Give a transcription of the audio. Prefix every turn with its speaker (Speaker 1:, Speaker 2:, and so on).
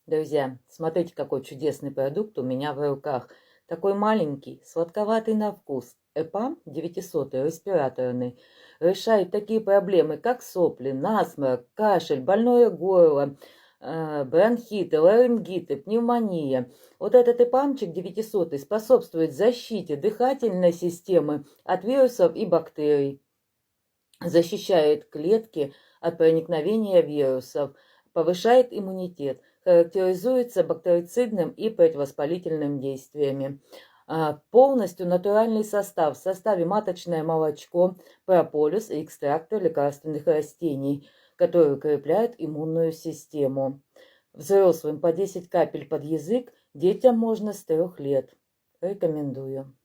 Speaker 1: Друзья, смотрите, какой чудесный продукт у меня в руках. Такой маленький, сладковатый на вкус. ЭПАМ 900 респираторный. Решает такие проблемы, как сопли, насморк, кашель, больное горло, бронхиты, ларингиты, пневмония. Вот этот ЭПАМчик 900 способствует защите дыхательной системы от вирусов и бактерий. Защищает клетки от проникновения вирусов, повышает иммунитет, характеризуется бактерицидным и противовоспалительным действиями. Полностью натуральный состав. В составе маточное молочко, прополис и экстракты лекарственных растений, которые укрепляют иммунную систему. Взрослым по 10 капель под язык, детям можно с 3 лет. Рекомендую.